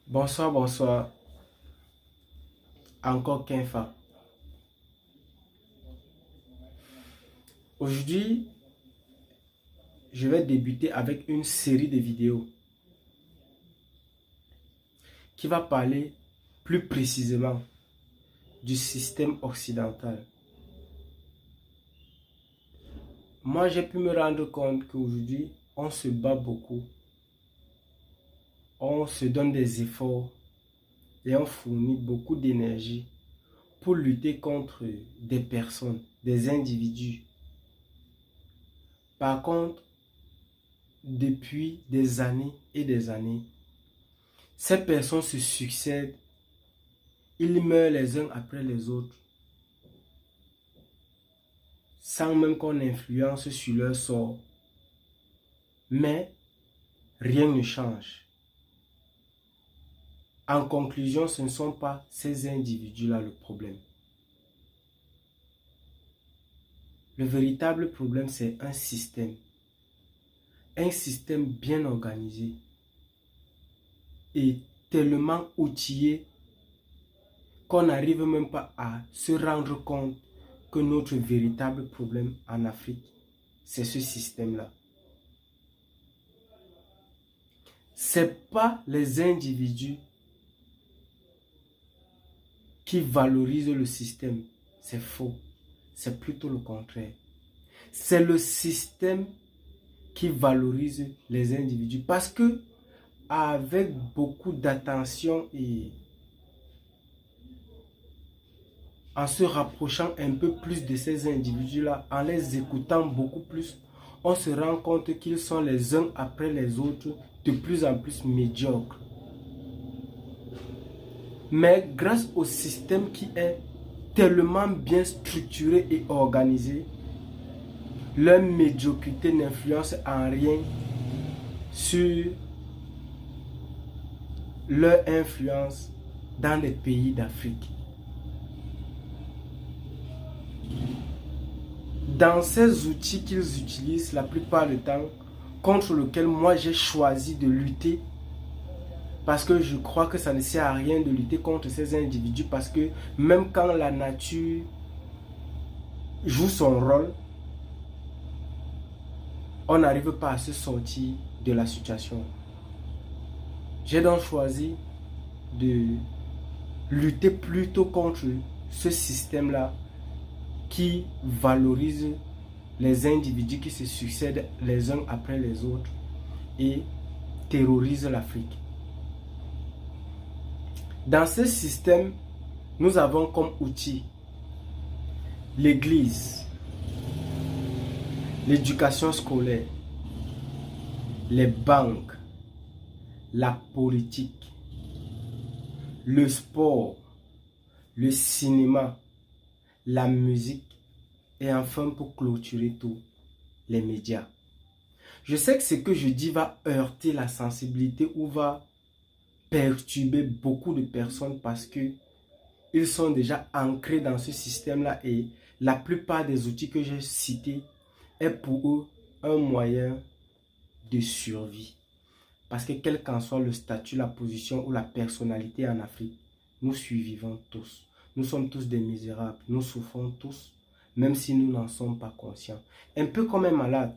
Bonsoir, bonsoir. Encore Kenfa. Aujourd'hui, je vais débuter avec une série de vidéos qui va parler plus précisément du système occidental. Moi, j'ai pu me rendre compte qu'aujourd'hui, on se bat beaucoup. On se donne des efforts et on fournit beaucoup d'énergie pour lutter contre des personnes, des individus. Par contre, depuis des années et des années, ces personnes se succèdent, ils meurent les uns après les autres, sans même qu'on influence sur leur sort. Mais rien ne change. En conclusion, ce ne sont pas ces individus-là le problème. Le véritable problème, c'est un système. Un système bien organisé et tellement outillé qu'on n'arrive même pas à se rendre compte que notre véritable problème en Afrique, c'est ce système-là. C'est pas les individus qui valorisent le système. C'est faux. C'est plutôt le contraire. C'est le système qui valorise les individus. Parce que avec beaucoup d'attention et en se rapprochant un peu plus de ces individus-là, en les écoutant beaucoup plus, on se rend compte qu'ils sont les uns après les autres de plus en plus médiocres. Mais grâce au système qui est tellement bien structuré et organisé, leur médiocrité n'influence en rien sur leur influence dans les pays d'Afrique. Dans ces outils qu'ils utilisent la plupart du temps, contre lesquels moi j'ai choisi de lutter, parce que je crois que ça ne sert à rien de lutter contre ces individus, parce que même quand la nature joue son rôle, on n'arrive pas à se sortir de la situation. J'ai donc choisi de lutter plutôt contre ce système-là qui valorise les individus qui se succèdent les uns après les autres et terrorise l'Afrique. Dans ce système, nous avons comme outil l'église, l'éducation scolaire, les banques, la politique, le sport, le cinéma, la musique et enfin pour clôturer tout, les médias. Je sais que ce que je dis va heurter la sensibilité ou va perturber beaucoup de personnes parce que ils sont déjà ancrés dans ce système-là et la plupart des outils que j'ai cités est pour eux un moyen de survie. Parce que quel qu'en soit le statut, la position ou la personnalité en Afrique, nous survivons tous. Nous sommes tous des misérables. Nous souffrons tous, même si nous n'en sommes pas conscients. Un peu comme un malade.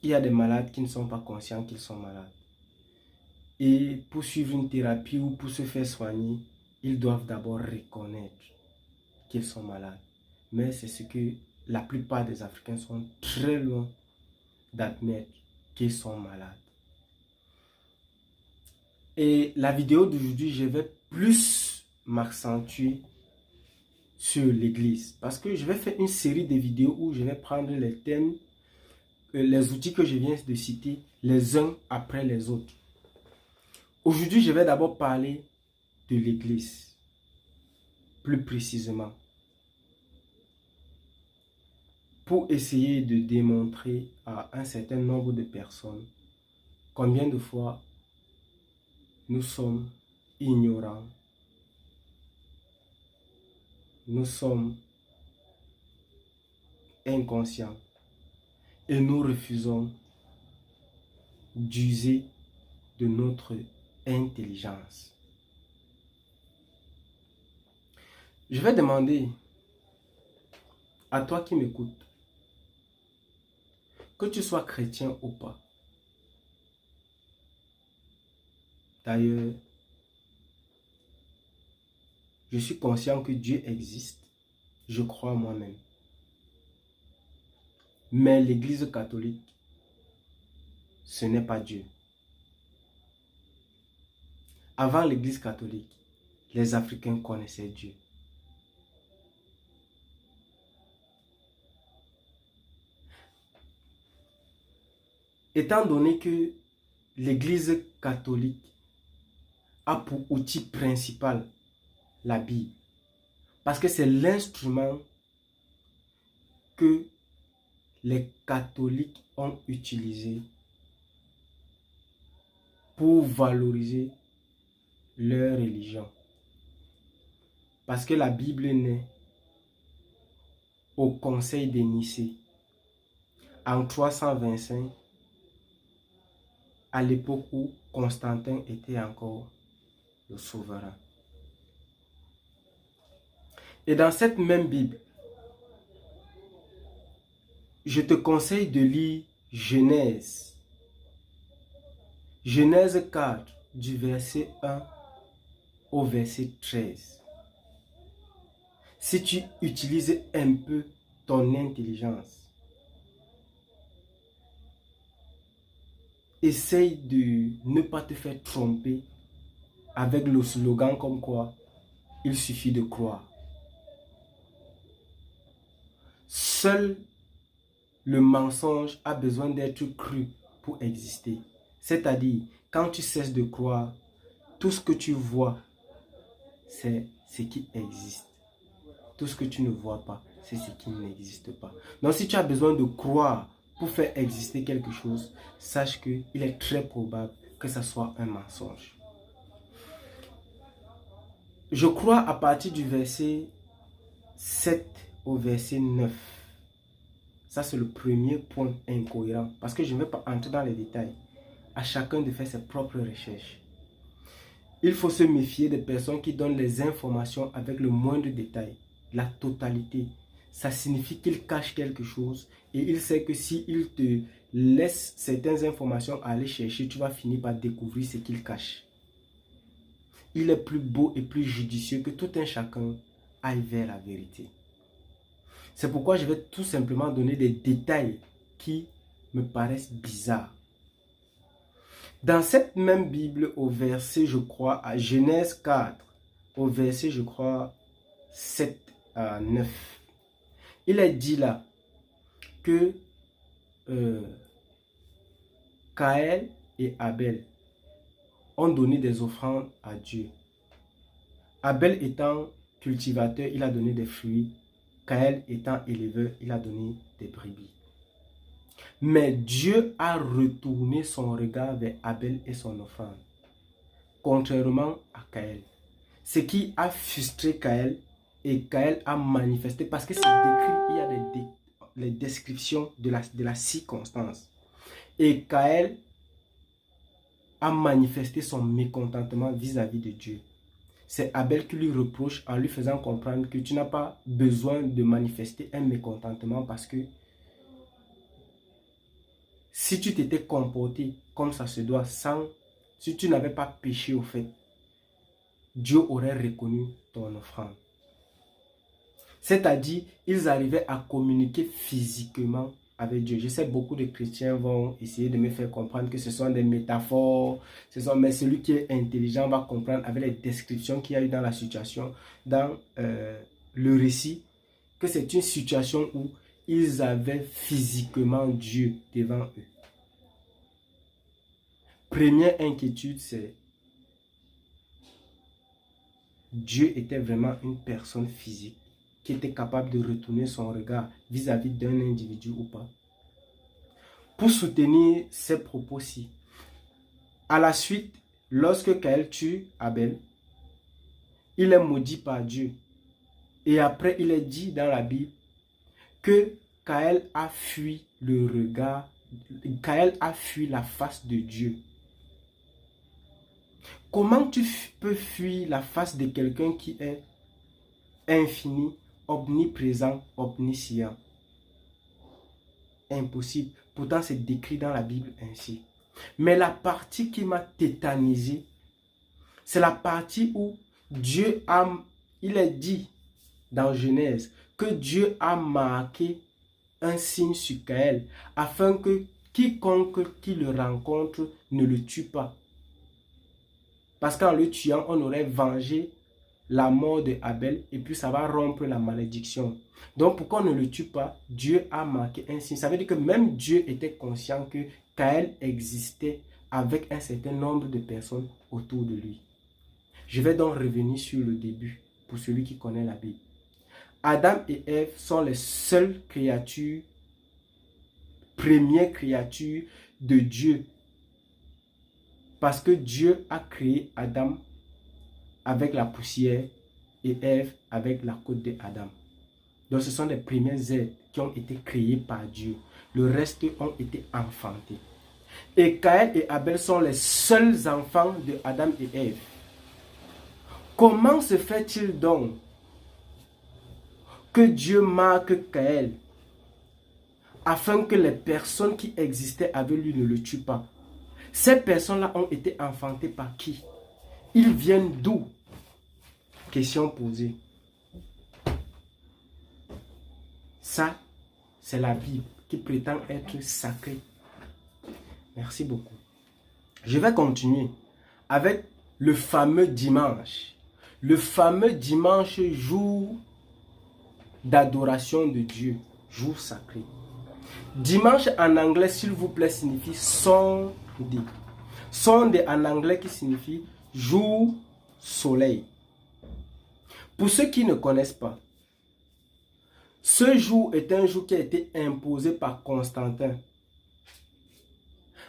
Il y a des malades qui ne sont pas conscients qu'ils sont malades. Et pour suivre une thérapie ou pour se faire soigner, ils doivent d'abord reconnaître qu'ils sont malades. Mais c'est ce que la plupart des Africains sont très loin d'admettre qu'ils sont malades. Et la vidéo d'aujourd'hui, je vais plus m'accentuer sur l'église. Parce que je vais faire une série de vidéos où je vais prendre les thèmes, les outils que je viens de citer, les uns après les autres. Aujourd'hui, je vais d'abord parler de l'église, plus précisément, pour essayer de démontrer à un certain nombre de personnes combien de fois nous sommes ignorants, nous sommes inconscients et nous refusons d'user de notre intelligence. Je vais demander à toi qui m'écoutes, que tu sois chrétien ou pas. D'ailleurs, je suis conscient que Dieu existe. Je crois moi-même. Mais l'Église catholique, ce n'est pas Dieu. Avant l'Église catholique, les Africains connaissaient Dieu. Étant donné que l'Église catholique a pour outil principal la Bible, parce que c'est l'instrument que les catholiques ont utilisé pour valoriser leur religion. Parce que la Bible naît au Conseil de Nicée en 325, à l'époque où Constantin était encore le souverain. Et dans cette même Bible, je te conseille de lire Genèse. Genèse 4, du verset 1 au verset 13. Si tu utilises un peu ton intelligence, essaye de ne pas te faire tromper avec le slogan comme quoi il suffit de croire. Seul le mensonge a besoin d'être cru pour exister. C'est-à-dire, quand tu cesses de croire, tout ce que tu vois, c'est ce qui existe. Tout ce que tu ne vois pas, c'est ce qui n'existe pas. Donc, si tu as besoin de croire pour faire exister quelque chose, sache qu'il est très probable que ce soit un mensonge. Je crois à partir du verset 7 au verset 9. Ça, c'est le premier point incohérent. Parce que je ne vais pas entrer dans les détails. À chacun de faire ses propres recherches. Il faut se méfier des personnes qui donnent les informations avec le moindre détail. La totalité. Ça signifie qu'il cache quelque chose. Et il sait que s'il te laisse certaines informations à aller chercher, tu vas finir par découvrir ce qu'il cache. Il est plus beau et plus judicieux que tout un chacun aille vers la vérité. C'est pourquoi je vais tout simplement donner des détails qui me paraissent bizarres. Dans cette même Bible, au verset, je crois, à Genèse 4, au verset, je crois, 7 à 9, il est dit là que Caïn et Abel ont donné des offrandes à Dieu. Abel étant cultivateur, il a donné des fruits. Caïn étant éleveur, il a donné des brebis. Mais Dieu a retourné son regard vers Abel et son offrande, contrairement à Caïn. Ce qui a frustré Caïn, et Caïn a manifesté, parce que c'est décrit, il y a les descriptions de la circonstance. Et Caïn a manifesté son mécontentement vis-à-vis de Dieu. C'est Abel qui lui reproche en lui faisant comprendre que tu n'as pas besoin de manifester un mécontentement parce que si tu t'étais comporté comme ça se doit, si tu n'avais pas péché au fait, Dieu aurait reconnu ton offrande. C'est-à-dire, ils arrivaient à communiquer physiquement avec Dieu. Je sais beaucoup de chrétiens vont essayer de me faire comprendre que ce sont des métaphores, mais celui qui est intelligent va comprendre avec les descriptions qu'il y a eu dans la situation, dans le récit, que c'est une situation où ils avaient physiquement Dieu devant eux. Première inquiétude, c'est Dieu était vraiment une personne physique qui était capable de retourner son regard vis-à-vis d'un individu ou pas. Pour soutenir ces propos-ci, à la suite, lorsque Caïn tue Abel, il est maudit par Dieu. Et après, il est dit dans la Bible que Caïn a fui le regard, Caïn a fui la face de Dieu. Comment tu peux fuir la face de quelqu'un qui est infini, omniprésent, omniscient? Impossible. Pourtant, c'est décrit dans la Bible ainsi. Mais la partie qui m'a tétanisé, c'est la partie où il est dit dans Genèse que Dieu a marqué un signe sur Caïn afin que quiconque qui le rencontre ne le tue pas. Parce qu'en le tuant, on aurait vengé la mort de Abel et puis ça va rompre la malédiction. Donc pourquoi on ne le tue pas? Dieu a marqué un signe. Ça veut dire que même Dieu était conscient que Caïn existait avec un certain nombre de personnes autour de lui. Je vais donc revenir sur le début pour celui qui connaît la Bible. Adam et Ève sont les seules créatures, premières créatures de Dieu. Parce que Dieu a créé Adam avec la poussière et Ève avec la côte d'Adam. Donc ce sont les premiers êtres qui ont été créés par Dieu. Le reste ont été enfantés. Et Caïn et Abel sont les seuls enfants de Adam et Ève. Comment se fait-il donc que Dieu marque Caïn afin que les personnes qui existaient avec lui ne le tuent pas? Ces personnes-là ont été enfantées par qui? Ils viennent d'où? Question posée. Ça, c'est la Bible qui prétend être sacrée. Merci beaucoup. Je vais continuer avec le fameux dimanche. Le fameux dimanche, jour d'adoration de Dieu, jour sacré. Dimanche en anglais, s'il vous plaît, signifie Sunday. Sunday en anglais qui signifie jour soleil. Pour ceux qui ne connaissent pas, ce jour est un jour qui a été imposé par Constantin.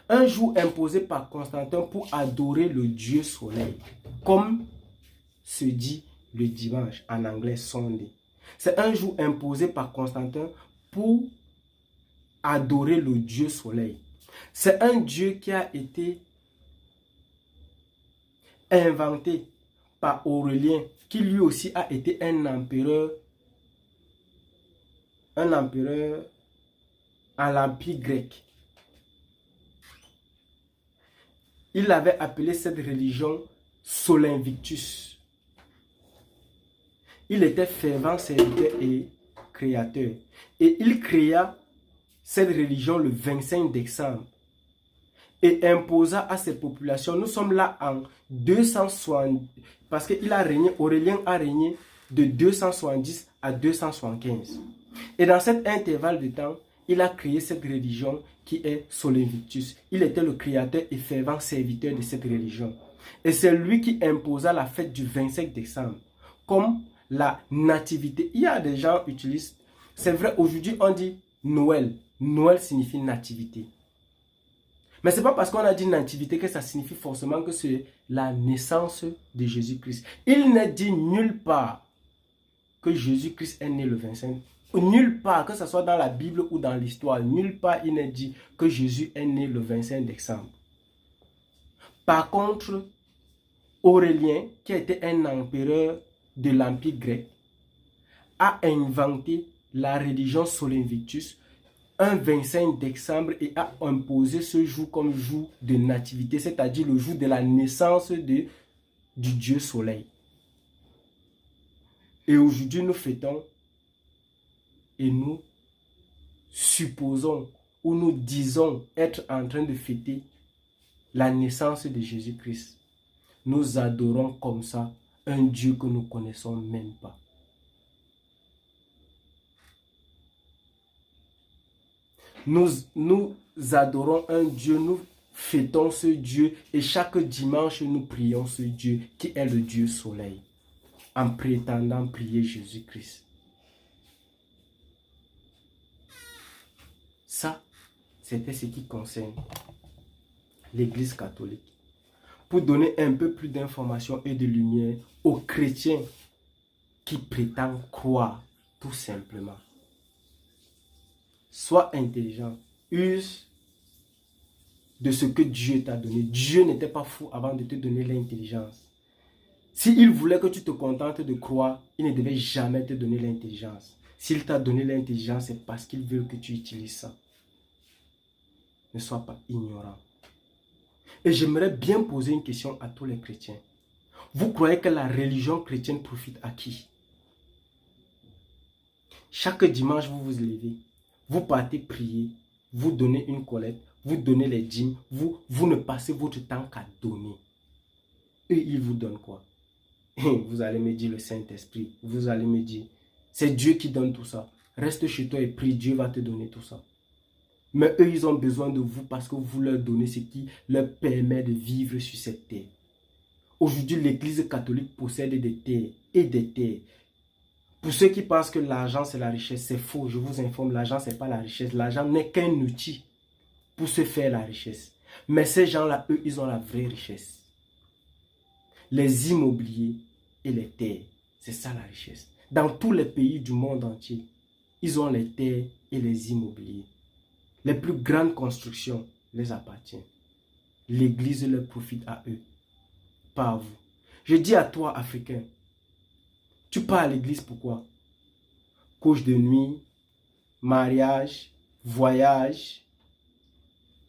Un jour imposé par Constantin pour adorer le Dieu soleil, comme se dit le dimanche en anglais Sunday. C'est un jour imposé par Constantin pour adorer le Dieu soleil. C'est un Dieu qui a été inventé par Aurélien, qui lui aussi a été un empereur à l'Empire grec. Il avait appelé cette religion Solinvictus. Il était fervent serviteur et créateur. Et il créa cette religion le 25 décembre et imposa à ses populations. Nous sommes là en 260, parce qu'il a régné, Aurélien a régné de 270 à 275. Et dans cet intervalle de temps, il a créé cette religion qui est Solinvictus. Il était le créateur et fervent serviteur de cette religion. Et c'est lui qui imposa la fête du 25 décembre comme la nativité. Il y a des gens qui utilisent, c'est vrai, aujourd'hui on dit Noël. Noël signifie nativité. Mais ce n'est pas parce qu'on a dit nativité que ça signifie forcément que c'est la naissance de Jésus-Christ. Il n'est dit nulle part que Jésus-Christ est né le 25. Nulle part, que ce soit dans la Bible ou dans l'histoire, nulle part il n'est dit que Jésus est né le 25 décembre. Par contre, Aurélien, qui était un empereur de l'Empire grec, a inventé la religion Solinvictus un 25 décembre et a imposé ce jour comme jour de nativité, c'est-à-dire le jour de la naissance du Dieu soleil. Et aujourd'hui, nous fêtons et nous supposons ou nous disons être en train de fêter la naissance de Jésus-Christ. Nous adorons comme ça un Dieu que nous ne connaissons même pas. Nous adorons un Dieu, nous fêtons ce Dieu et chaque dimanche nous prions ce Dieu qui est le Dieu soleil en prétendant prier Jésus-Christ. Ça, c'était ce qui concerne l'Église catholique. Pour donner un peu plus d'informations et de lumière aux chrétiens qui prétendent croire tout simplement. Sois intelligent, use de ce que Dieu t'a donné. Dieu n'était pas fou avant de te donner l'intelligence. S'il voulait que tu te contentes de croire, il ne devait jamais te donner l'intelligence. S'il t'a donné l'intelligence, c'est parce qu'il veut que tu utilises ça. Ne sois pas ignorant. Et j'aimerais bien poser une question à tous les chrétiens. Vous croyez que la religion chrétienne profite à qui? Chaque dimanche, vous vous levez, vous partez prier, vous donnez une collecte, vous donnez les dîmes, vous ne passez votre temps qu'à donner. Et ils vous donnent quoi? Vous allez me dire le Saint-Esprit, vous allez me dire, c'est Dieu qui donne tout ça. Reste chez toi et prie, Dieu va te donner tout ça. Mais eux, ils ont besoin de vous parce que vous leur donnez ce qui leur permet de vivre sur cette terre. Aujourd'hui, l'Église catholique possède des terres et des terres. Pour ceux qui pensent que l'argent c'est la richesse, c'est faux. Je vous informe, l'argent c'est pas la richesse. L'argent n'est qu'un outil pour se faire la richesse. Mais ces gens-là, eux, ils ont la vraie richesse. Les immobiliers et les terres, c'est ça la richesse. Dans tous les pays du monde entier, ils ont les terres et les immobiliers. Les plus grandes constructions les appartiennent. L'Église leur profite à eux, pas à vous. Je dis à toi, Africain, tu pars à l'église pourquoi? Couche de nuit, mariage, voyage,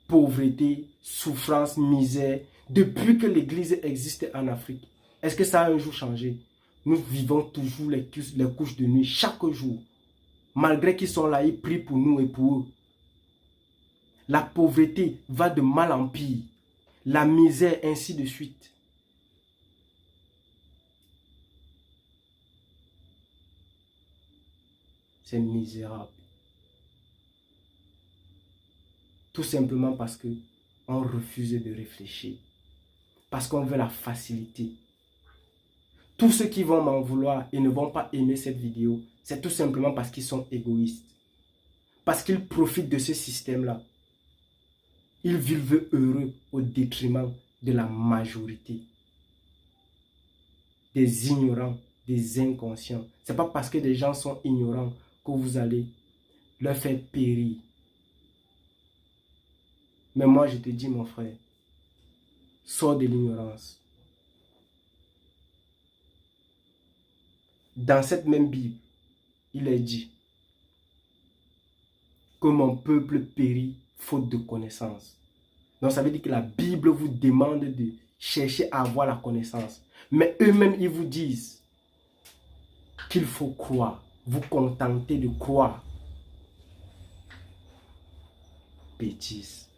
pauvreté, souffrance, misère. Depuis que l'église existe en Afrique, est-ce que ça a un jour changé? Nous vivons toujours les couches de nuit chaque jour. Malgré qu'ils sont là, ils prient pour nous et pour eux. La pauvreté va de mal en pire. La misère, ainsi de suite. C'est misérable. Tout simplement parce que on refuse de réfléchir. Parce qu'on veut la facilité. Tous ceux qui vont m'en vouloir et ne vont pas aimer cette vidéo, c'est tout simplement parce qu'ils sont égoïstes. Parce qu'ils profitent de ce système-là. Ils vivent heureux au détriment de la majorité. Des ignorants, des inconscients. Ce n'est pas parce que des gens sont ignorants que vous allez leur faire périr. Mais moi, je te dis, mon frère, sors de l'ignorance. Dans cette même Bible, il est dit que mon peuple périt faute de connaissance. Donc, ça veut dire que la Bible vous demande de chercher à avoir la connaissance. Mais eux-mêmes, ils vous disent qu'il faut croire. Vous contenter de croire. Bêtise.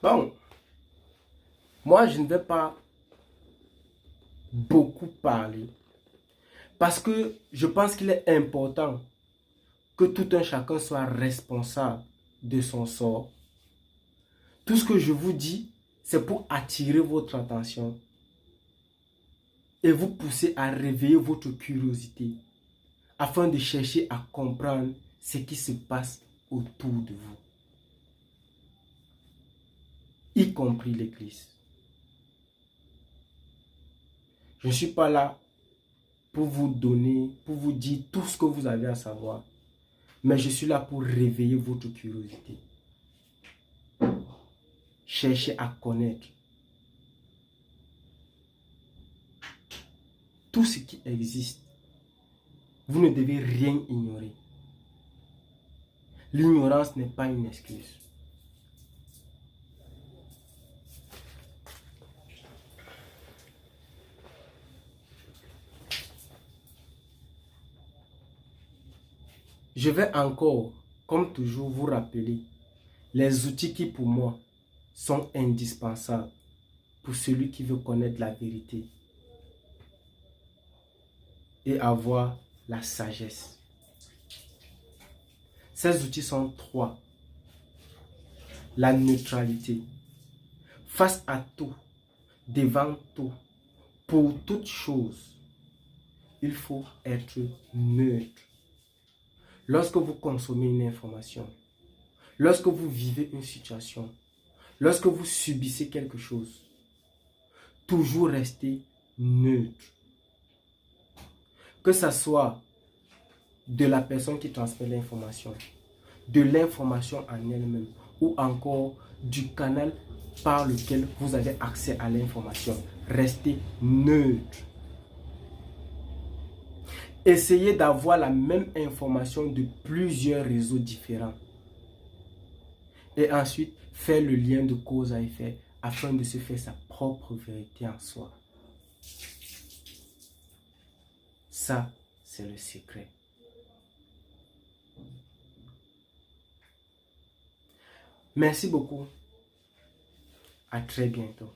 Bon, moi, je ne vais pas beaucoup parler parce que je pense qu'il est important que tout un chacun soit responsable de son sort. Tout ce que je vous dis, c'est pour attirer votre attention et vous pousser à réveiller votre curiosité afin de chercher à comprendre ce qui se passe autour de vous, y compris l'Église. Je ne suis pas là pour vous donner, pour vous dire tout ce que vous avez à savoir, mais je suis là pour réveiller votre curiosité. Cherchez à connaître tout ce qui existe. Vous ne devez rien ignorer. L'ignorance n'est pas une excuse. Je vais encore, comme toujours, vous rappeler les outils qui pour moi sont indispensables pour celui qui veut connaître la vérité et avoir la sagesse. Ces outils sont trois. La neutralité. Face à tout, devant tout, pour toute chose, il faut être neutre. Lorsque vous consommez une information, lorsque vous vivez une situation, lorsque vous subissez quelque chose, toujours restez neutre. Que ça soit de la personne qui transmet l'information, de l'information en elle-même, ou encore du canal par lequel vous avez accès à l'information. Restez neutre. Essayez d'avoir la même information de plusieurs réseaux différents. Et ensuite, faire le lien de cause à effet afin de se faire sa propre vérité en soi. Ça, c'est le secret. Merci beaucoup. À très bientôt.